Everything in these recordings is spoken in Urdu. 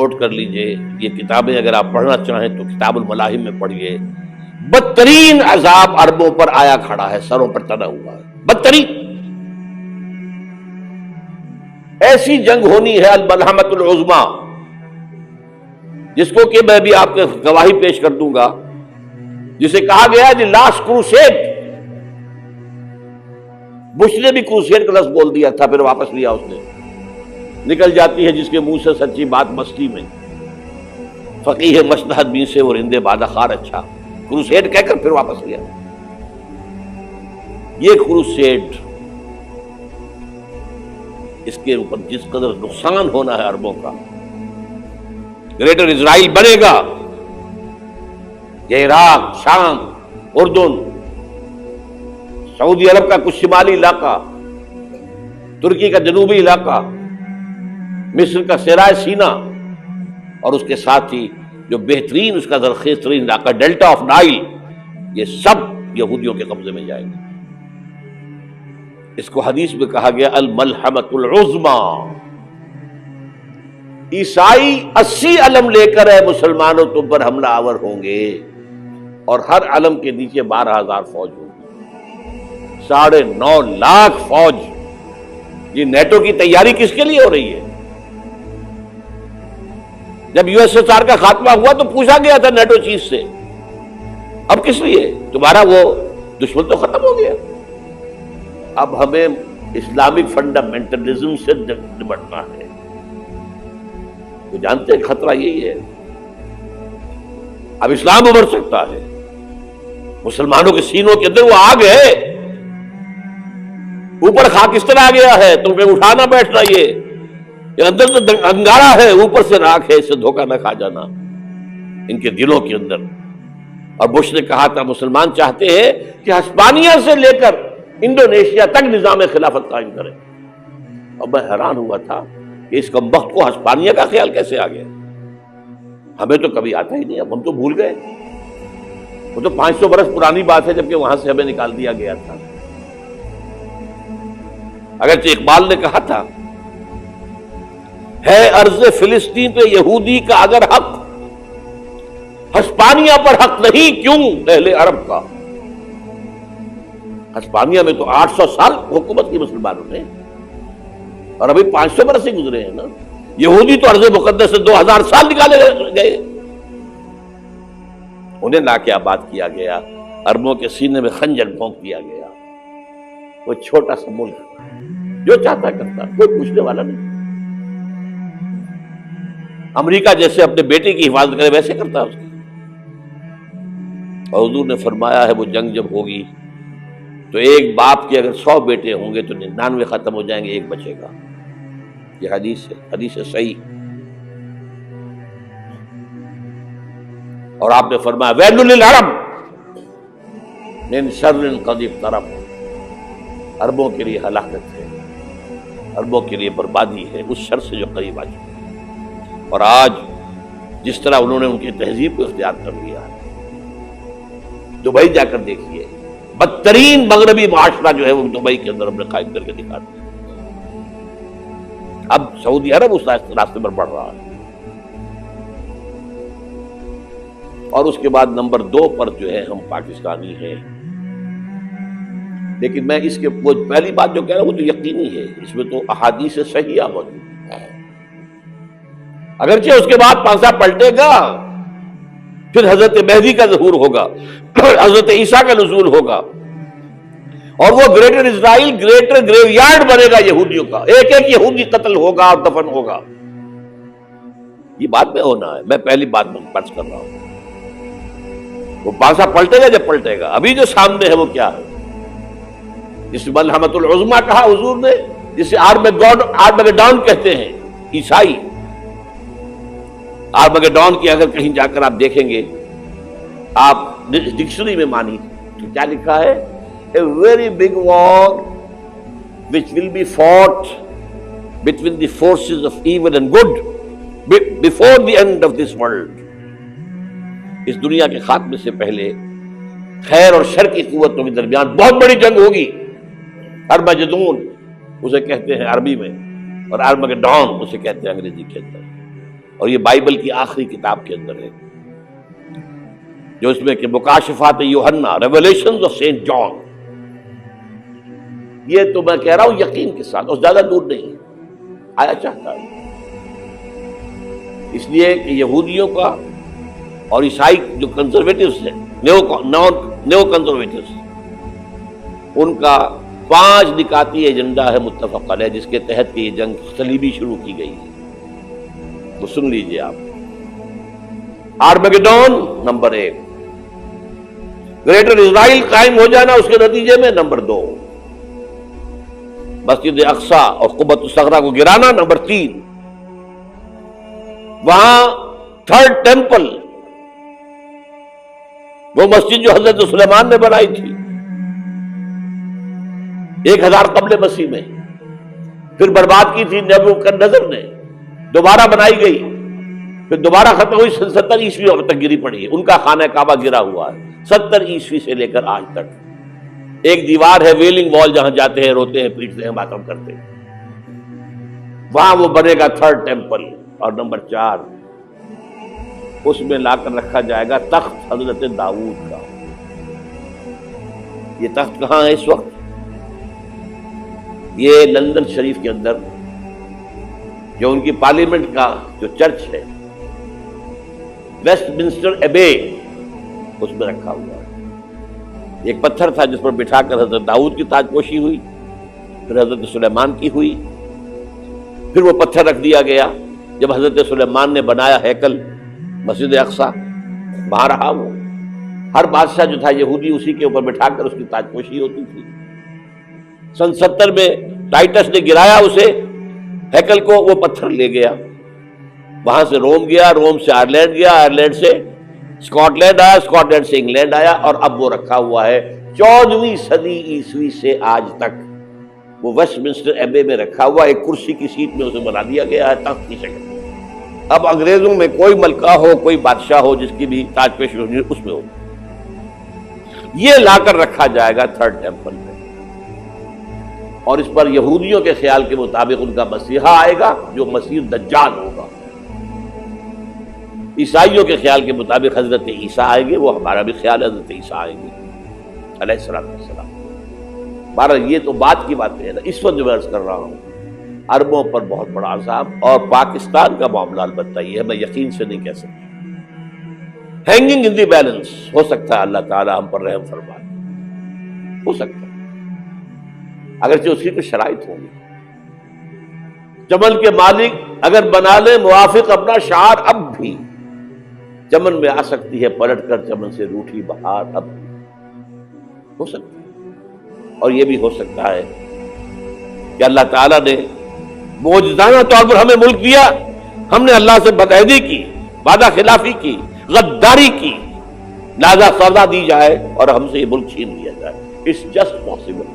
نوٹ کر لیجئے، یہ کتابیں اگر آپ پڑھنا چاہیں تو کتاب الملاحم میں پڑھیے. بدترین عذاب عربوں پر آیا کھڑا ہے، سروں پر تنا ہوا ہے، بدترین. ایسی جنگ ہونی ہے الملحمۃ العظمیٰ، جس کو کہ میں بھی آپ کے گواہی پیش کر دوں گا، جسے کہا گیا دی لاسٹ کروسیڈ. بش نے بھی کروسیڈ کا لفظ بول دیا تھا، پھر واپس لیا اس نے. نکل جاتی ہے جس کے منہ سے سچی بات مستی میں، فقیہ مصلحت بھی سے اور رندے بادہ خار اچھا، کروسیڈ کہہ کر پھر واپس لیا. یہ کروسیڈ، اس کے اوپر جس قدر نقصان ہونا ہے عربوں کا. گریٹر اسرائیل بنے گا، یہ عراق، شام، اردن، سعودی عرب کا کچھ شمالی علاقہ، ترکی کا جنوبی علاقہ، مصر کا صحرائے سینا، اور اس کے ساتھ ہی جو بہترین اس کا زرخیز ترین علاقہ ڈیلٹا آف نائل، یہ سب یہودیوں کے قبضے میں جائیں گے. اس کو حدیث میں کہا گیا الملحمۃ العظمیٰ. عیسائی 80 علم لے کر ہے مسلمانوں تم پر حملہ آور ہوں گے، اور ہر علم کے نیچے 12,000 فوج ہوگی، 9.5 لاکھ فوج. یہ نیٹو کی تیاری کس کے لیے ہو رہی ہے؟ جب یو ایس ایس آر کا خاتمہ ہوا تو پوچھا گیا تھا نیٹو چیف سے، اب کس لیے؟ تمہارا وہ دشمن تو ختم ہو گیا، اب ہمیں اسلامک فنڈامنٹلزم سے نمٹنا ہے. وہ جانتے ہیں خطرہ یہی ہے، اب اسلام ابھر سکتا ہے. مسلمانوں کے سینوں کے اندر وہ آگ ہے، اوپر خاکستر آ گیا ہے، تم پہ اٹھانا بیٹھنا، یہ اندر تو انگارہ ہے، اوپر سے راکھ ہے، اس سے دھوکہ نہ کھا جانا ان کے دلوں کے اندر. اور بش نے کہا تھا مسلمان چاہتے ہیں کہ ہسپانیہ سے لے کر انڈونیشیا تک نظام خلافت قائم کریں. اور میں حیران ہوا تھا کہ اس کمبخت کو ہسپانیہ کا خیال کیسے آ گیا. ہمیں تو کبھی آتا ہی نہیں، اب ہم تو بھول گئے. وہ تو 500 برس پرانی بات ہے جبکہ وہاں سے ہمیں نکال دیا گیا تھا. اگرچہ اقبال نے کہا تھا ہے ارض فلسطین پہ یہودی کا اگر حق، ہسپانیہ پر حق نہیں کیوں اہل عرب کا. ہسپانیہ میں تو 800 سال حکومت کی مسلمانوں نے، اور ابھی 500 برس سے گزرے ہیں نا. یہودی تو ارض مقدس سے 2000 سال نکالے گئے. انہیں لا کے آباد کیا گیا، عربوں کے سینے میں خنجر بھونک دیا گیا. وہ چھوٹا سا ملک جو چاہتا کرتا، کوئی پوچھنے والا نہیں. امریکہ جیسے اپنے بیٹے کی حفاظت کرے ویسے کرتا اس کی. اور حضور نے فرمایا ہے وہ جنگ جب ہوگی تو ایک باپ کے اگر 100 بیٹے ہوں گے تو 99 ختم ہو جائیں گے، ایک بچے گا. یہ حدیث ہے، حدیث ہے صحیح. اور آپ نے فرمایا ویل للعرب من شر قد اقترب، عربوں کے لیے ہلاکت ہے، عربوں کے لیے بربادی ہے اس شر سے جو قریب آ چکا. اور آج جس طرح انہوں نے ان کی تہذیب کو اختیار کر لیا ہے، دبئی جا کر دیکھیے، بدترین مغربی معاشرہ جو ہے وہ دبئی کے اندر ہم نے قائم کر کے دکھا دیا. اب سعودی عرب اس راستے پر بڑھ رہا ہے. اور اس کے بعد نمبر 2 پر جو ہے ہم پاکستانی ہیں. لیکن میں اس کے وہ پہلی بات جو کہہ رہا ہوں وہ تو یقینی ہے، اس میں تو احادیث صحیحہ موجود ہے. اگرچہ اس کے بعد پانسا پلٹے گا، پھر حضرت مہدی کا ظہور ہوگا، حضرت عیسیٰ کا نزول ہوگا، اور وہ گریٹر اسرائیل گریٹر گریو یارڈ بنے گا یہودیوں کا. ایک ایک یہودی قتل ہوگا اور دفن ہوگا. یہ بات میں ہونا ہے، میں پہلی بات میں پرچ کر رہا ہوں. وہ پانسا پلٹے گا جب پلٹے گا. ابھی جو سامنے ہے وہ کیا ہے؟ جس ملحمۃ العظمیٰ کہا حضور نے، جسے آرمگیڈون کہتے ہیں عیسائی. آرمگیڈون کی اگر کہیں جا کر آپ دیکھیں گے، آپ ڈکشنری میں مانی تو کیا لکھا ہے؟ A very big war which will be fought between the forces of evil and good before the end of this world. اس دنیا کے خاتمے سے پہلے خیر اور شر کی قوتوں کے درمیان بہت بڑی جنگ ہوگی. ارمجدون اسے کہتے ہیں عربی میں، اور آرمگیڈون اسے کہتے ہیں انگریزی کے اندر. اور یہ بائبل کی آخری کتاب کے اندر ہے، جو اس میں کہ مکاشفات یوحنا، ریولیشنز آف سینٹ جان. یہ تو میں کہہ رہا ہوں یقین کے ساتھ، اور زیادہ دور نہیں آیا چاہتا ہے. اس لیے کہ یہودیوں کا اور عیسائی جو کنزرویٹوز ہیں، نیو کنزرویٹوز، ان کا 5 نکاتی ایجنڈا ہے متفق علیہ، جس کے تحت کہ یہ جنگ صلیبی شروع کی گئی ہے. وہ سن لیجئے آپ. آرمیگیڈون نمبر 1، گریٹر اسرائیل قائم ہو جانا اس کے نتیجے میں نمبر 2، مسجد اقصی اور قبۃ الصخرہ کو گرانا نمبر 3، وہاں 3rd ٹیمپل، وہ مسجد جو حضرت سلیمان نے بنائی تھی 1000 قبل مسیح میں، پھر برباد کی تھی نبوکدنضر نے، دوبارہ بنائی گئی، پھر دوبارہ ختم ہوئی 70 عیسوی تک گری پڑی ہے. ان کا خانہ کعبہ گرا ہوا ہے 70 عیسوی سے لے کر آج تک. ایک دیوار ہے ویلنگ وال، جہاں جاتے ہیں، روتے ہیں، پیٹتے ہیں، ماتم کرتے ہیں، وہاں وہ بنے گا 3rd ٹیمپل. اور نمبر 4، اس میں لا کر رکھا جائے گا تخت حضرت داؤد کا. یہ تخت کہاں ہے اس وقت؟ یہ لندن شریف کے اندر، جو ان کی پارلیمنٹ کا جو چرچ ہے، ویسٹ منسٹر ایبے، اس میں رکھا ہوا ہے. ایک پتھر تھا جس پر بٹھا کر حضرت داؤد کی تاج پوشی ہوئی، پھر حضرت سلیمان کی ہوئی، پھر وہ پتھر رکھ دیا گیا جب حضرت سلیمان نے بنایا ہیکل مسجد اقصی، وہاں رہا وہ. ہر بادشاہ جو تھا یہودی اسی کے اوپر بٹھا کر اس کی تاج پوشی ہوتی تھی. سن 70 میں ٹائٹس نے گرایا اسے ہیکل کو، وہ پتھر لے گیا، وہاں سے روم گیا، روم سے آئرلینڈ گیا، آئرلینڈ سے اسکاٹ لینڈ آیا، اسکاٹ لینڈ سے انگلینڈ آیا، اور اب وہ رکھا ہوا ہے 14ویں صدی عیسوی سے آج تک. وہ ویسٹ منسٹر ایبے میں رکھا ہوا، ایک کرسی کی سیٹ میں اسے بنا دیا گیا ہے تخت کی شکل میں. اب انگریزوں میں کوئی ملکہ ہو، کوئی بادشاہ ہو جس کی بھی تاج پوشی ہونی اس میں ہو. یہ لا کر رکھا جائے گا 3rd ٹیمپل میں، اور اس پر یہودیوں کے خیال کے مطابق ان کا مسیحا آئے گا جو مسیح دجال ہوگا. عیسائیوں کے خیال کے مطابق حضرت عیسیٰ آئیں گے، وہ ہمارا بھی خیال ہے حضرت عیسیٰ آئیں گے علیہ السلام. بہرحال یہ تو بات کی باتیں ہیں نا. اس وقت جو میں عرض کر رہا ہوں، عربوں پر بہت بڑا عذاب، اور پاکستان کا معاملہ البتہ یہ ہے، میں یقین سے نہیں کہہ سکتا. ہینگنگ ان دی بیلنس، ہو سکتا ہے اللہ تعالیٰ ہم پر رحم فرمائے، ہو سکتا ہے، اگرچہ اسی کو شرائط ہوں گی. چمن کے مالک اگر بنا لے موافق اپنا شعار، اب بھی چمن میں آ سکتی ہے پلٹ کر چمن سے روٹھی بہار، اب ہو سکتا ہے. اور یہ بھی ہو سکتا ہے کہ اللہ تعالیٰ نے معجزانہ طور پر ہمیں ملک دیا، ہم نے اللہ سے بدعہدی کی، وعدہ خلافی کی، غداری کی، لہذا سزا دی جائے اور ہم سے یہ ملک چھین لیا جائے. It's just possible.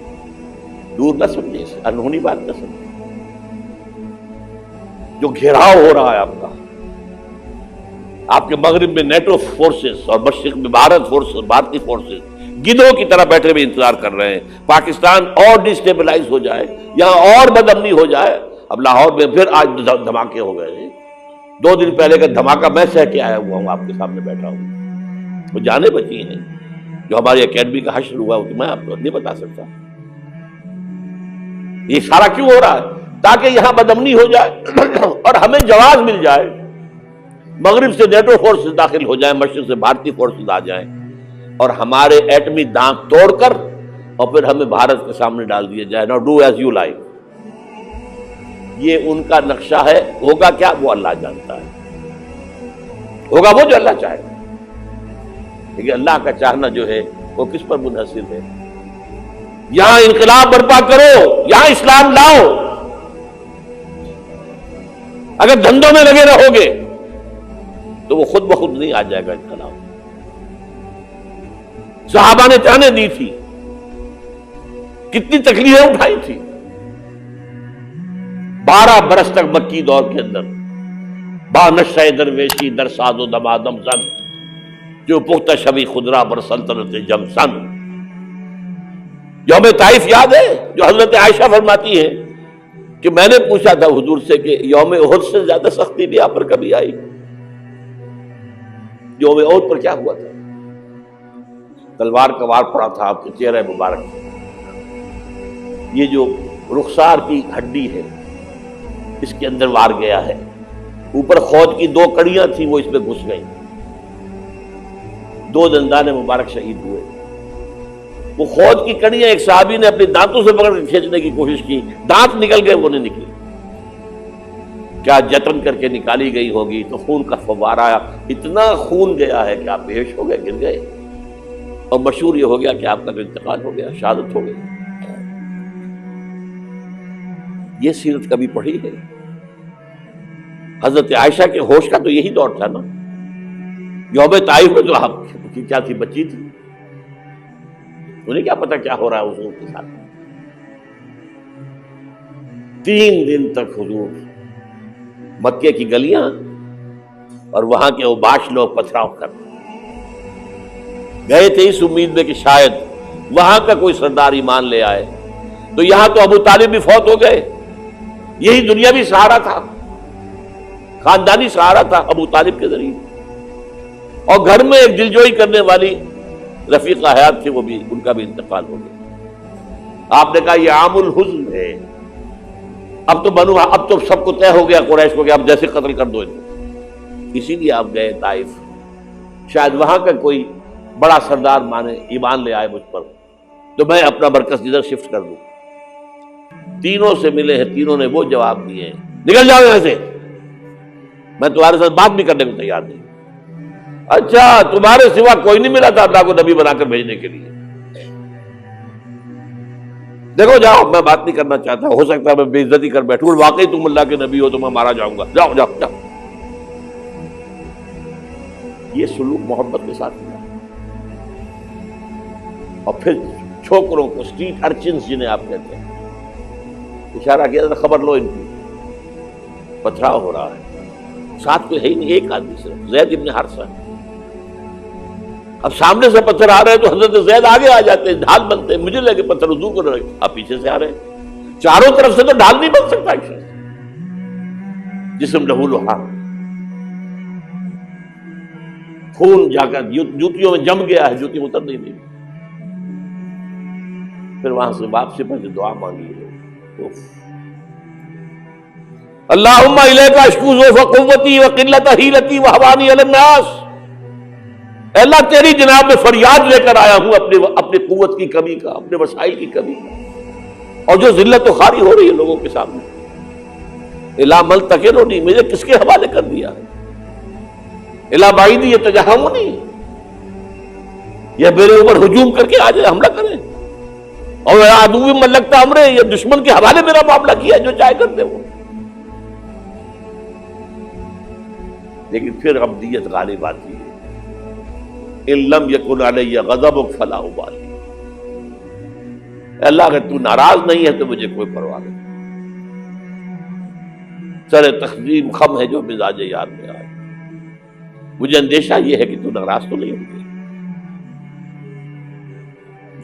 دور نہ سمجھے، انہونی بات نہ سمجھے. جو گھیراؤ ہو رہا ہے آپ کے مغرب میں نیٹو فورسز اور مشرق میں بھارتی فورسز گدھوں کی طرح بیٹھے ہوئے انتظار کر رہے ہیں پاکستان اور ڈسٹیبلائز ہو جائے، یہاں اور بدامنی ہو جائے. اب لاہور میں پھر آج دھماکے ہو گئے ہیں. 2 دن پہلے کا دھماکہ میں سہ کے آیا ہوا ہوں، آپ کے سامنے بیٹھا ہوں. وہ جانے بچی ہیں جو ہماری اکیڈمی کا حشر ہوا وہ میں آپ کو نہیں بتا سکتا. یہ سارا کیوں ہو رہا ہے؟ تاکہ یہاں بدامنی ہو جائے اور ہمیں جواز مل جائے. مغرب سے نیٹو فورسز داخل ہو جائیں، مشرق سے بھارتی فورسز آ جائیں، اور ہمارے ایٹمی دانت توڑ کر اور پھر ہمیں بھارت کے سامنے ڈال دیا جائے. نو ڈو ایز یو لائک. یہ ان کا نقشہ ہے. ہوگا کیا وہ اللہ جانتا ہے. ہوگا وہ جو اللہ چاہے. لیکن اللہ کا چاہنا جو ہے وہ کس پر منحصر ہے؟ یہاں انقلاب برپا کرو، یہاں اسلام لاؤ. اگر دھندوں میں لگے رہو گے تو وہ خود بخود نہیں آ جائے گا انقلاب. صحابہ نے جانیں دی تھی، کتنی تکلیفیں اٹھائی تھی. 12 برس تک مکی دور کے اندر با نشہ درویشی در ساز و دمادم زن، جو پختہ شبی خدرہ بر سلطنت جم سن. یوم طائف یاد ہے جو حضرت عائشہ فرماتی ہے کہ میں نے پوچھا تھا حضور سے کہ یوم احد سے زیادہ سختی بھی آپ پر کبھی آئی؟ یوم احد پر کیا ہوا تھا؟ تلوار کا وار پڑا تھا آپ کے چہرہ مبارک، یہ جو رخسار کی ہڈی ہے اس کے اندر وار گیا ہے، اوپر خود کی 2 کڑیاں تھیں وہ اس میں گھس گئیں، 2 دندان مبارک شہید ہوئے۔ وہ خود کی کڑیاں ایک صحابی نے اپنے دانتوں سے پکڑ کے کھینچنے کی کوشش کی، دانت نکل گئے، وہ نہیں نکلی، کیا جتن کر کے نکالی گئی ہوگی تو خون کا فوارہ آیا، اتنا خون گیا ہے کہ آپ بے ہوش ہو گئے، گر گئے، اور مشہور یہ ہو گیا کہ آپ کا انتقال ہو گیا، شہادت ہو گئی۔ یہ سیرت کبھی پڑھی ہے؟ حضرت عائشہ کے ہوش کا تو یہی دور تھا نا، یوم طائف میں تو آپ کی کیا تھی، بچی تھی، انہیں کیا پتا کیا ہو رہا ہے حضور کے ساتھ۔ 3 دن تک حضور مکے کی گلیاں اور وہاں کے اوباش لوگ پتھراؤ کر گئے تھے اس امید میں کہ شاید وہاں کا کوئی سردار ایمان لے آئے، تو یہاں تو ابو طالب بھی فوت ہو گئے، یہی دنیاوی سہارا تھا، خاندانی سہارا تھا ابو طالب کے ذریعے، اور گھر میں ایک دلجوئی کرنے والی رفیقہ حیات تھی، وہ بھی، ان کا بھی انتقال ہو گیا۔ آپ نے کہا یہ عام الحزن ہے، اب تو سب کو طے ہو گیا قریش کو کہ اب جیسے قتل کر دو ان کو، اسی لیے آپ گئے طائف، شاید وہاں کا کوئی بڑا سردار مانے ایمان لے آئے مجھ پر تو میں اپنا مرکز ادھر شفٹ کر دوں۔ تینوں سے ملے ہیں، تینوں نے وہ جواب دیے ہیں، نکل جاؤ یہاں سے، میں تمہارے ساتھ بات بھی کرنے کو تیار نہیں۔ اچھا تمہارے سوا کوئی نہیں ملا تھا اللہ کو نبی بنا کر بھیجنے کے لیے؟ دیکھو جاؤ، میں بات نہیں کرنا چاہتا، ہو سکتا ہے میں بے عزتی کر بیٹھوں، واقعی تم اللہ کے نبی ہو تو میں مارا جاؤں گا، جاؤ جاؤ جاؤ۔ یہ سلوک محبت کے ساتھ ہوا، اور پھر چھوکروں کو، اسٹریٹ ارچنز جنہیں آپ کہتے ہیں، اشارہ کیا تھا خبر لو ان کی، پتھراؤ ہو رہا ہے، ساتھ کوئی ہے ہی نہیں، ایک آدمی صرف زید ابن حارثہ۔ اب سامنے سے پتھر آ رہے ہیں تو حضرت زید آگے آ جاتے ہیں، ڈھال بنتے ہیں، مجھے لگے پتھر حضور کو رہے، آپ پیچھے سے آ رہے ہیں، چاروں طرف سے تو ڈھال نہیں بن سکتا، جسم لہو لہان، خون جا کر جوتیوں میں جم گیا ہے، جوتی اتر نہیں دی، پھر وہاں سے واپسی پر جو دعا مانگی ہے، اللہم الیک اشکو ضعف قوتی وقلت حیلتی وہوانی علی الناس، اے اللہ تیری جناب میں فریاد لے کر آیا ہوں اپنی قوت کی کمی کا، اپنے وسائل کی کمی کا، اور جو ذلت و خواری ہو رہی ہے لوگوں کے سامنے، الا من تکلنی، مجھے کس کے حوالے کر دیا ہے، الا بعیدی یہ تجہمنی، یہ میرے اوپر ہجوم کر کے آ جائے، حملہ کرے، اور عدو من لگتا امرے، یہ دشمن کے حوالے میرا معاملہ کیا جو چاہے کرتے وہ۔ لیکن پھر عبدیت غالب آتی ہے، ان لم یکن علی غضبک فلا ابالی، اللہ اگر تو ناراض نہیں ہے تو مجھے کوئی پرواہ نہیں، سر تقسیم خم ہے جو مزاج یار میں آئے، مجھے اندیشہ یہ ہے کہ تو ناراض تو نہیں ہوگی۔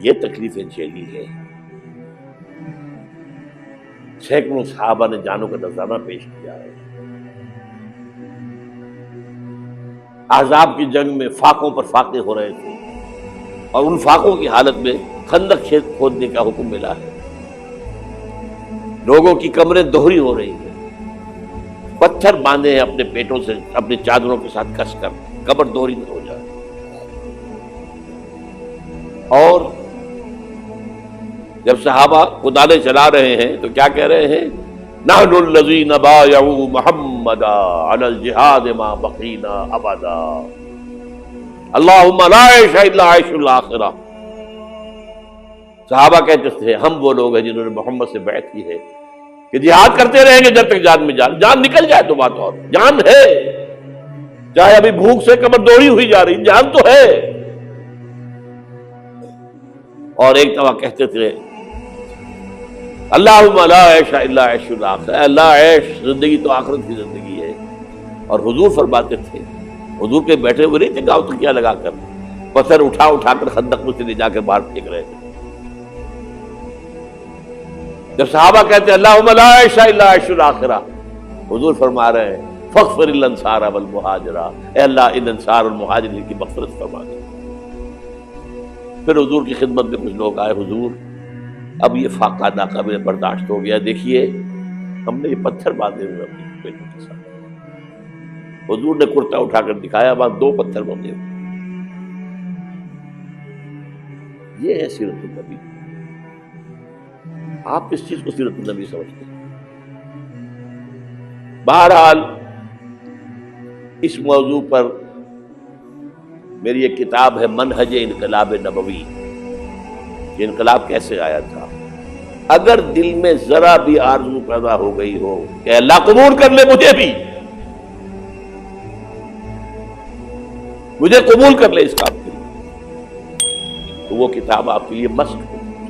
یہ تکلیفیں جھیلی ہے، سینکڑوں صحابہ نے جانوں کا نذرانہ پیش کیا ہے، احزاب کی جنگ میں فاقوں پر فاقے ہو رہے تھے، اور ان فاقوں کی حالت میں خندق کھودنے کا حکم ملا ہے، لوگوں کی کمریں دوہری ہو رہی ہیں، پتھر باندھے ہیں اپنے پیٹوں سے، اپنی چادروں کے ساتھ کس کر قبر دوہری نہ ہو جائے، اور جب صحابہ کدالیں چلا رہے ہیں تو کیا کہہ رہے ہیں، نحن الذین بایعوا محمدا علی الجہاد ما بقینا ابدا، اللہم لا عیش الا عیش الاخرہ۔ صحابہ کہتے تھے ہم وہ لوگ ہیں جنہوں نے محمد سے بیعت کی ہے کہ جہاد کرتے رہیں گے جب تک جان میں جان نکل جائے تو بات، اور جان ہے، چاہے ابھی بھوک سے کمر دوڑی ہوئی جا رہی، جان تو ہے۔ اور ایک دفعہ کہتے تھے اللہم لا عیش الا عیش الاخرہ، اللہ عیش زندگی تو آخرت کی زندگی ہے، اور حضور فرماتے تھے، حضور کے بیٹھے ہوئے نہیں تھے گاؤں تو کیا لگا کر پتھر اٹھا کر خندق میں سے لے جا کے باہر پھینک رہے تھے، جب صحابہ کہتے ہیں اللہم لا عیش الا عیش الآخرہ، حضور فرما رہے ہیں فاغفر الانصار والمہاجرہ، اے اللہ ان انصار اور مہاجرین کی مغفرت فرما دے۔ پھر حضور کی خدمت میں کچھ لوگ آئے، حضور اب یہ فاقہ ناقابل برداشت ہو گیا، دیکھیے ہم نے یہ پتھر باندھے ہوئے اپنی بیٹوں کے ساتھ۔ حضور نے کرتا اٹھا کر دکھایا، وہاں 2 پتھر باندھے ہوئے۔ یہ ہے سیرت النبی۔ آپ کس چیز کو سیرت النبی سمجھتے ہیں؟ بہرحال اس موضوع پر میری ایک کتاب ہے منہج انقلاب نبوی، یہ انقلاب کیسے آیا تھا۔ اگر دل میں ذرا بھی آرزو پیدا ہو گئی ہو کہ اللہ قبول کر لے مجھے قبول کر لے اس کام کے لیے، تو وہ کتاب آپ کے لیے مست ہو۔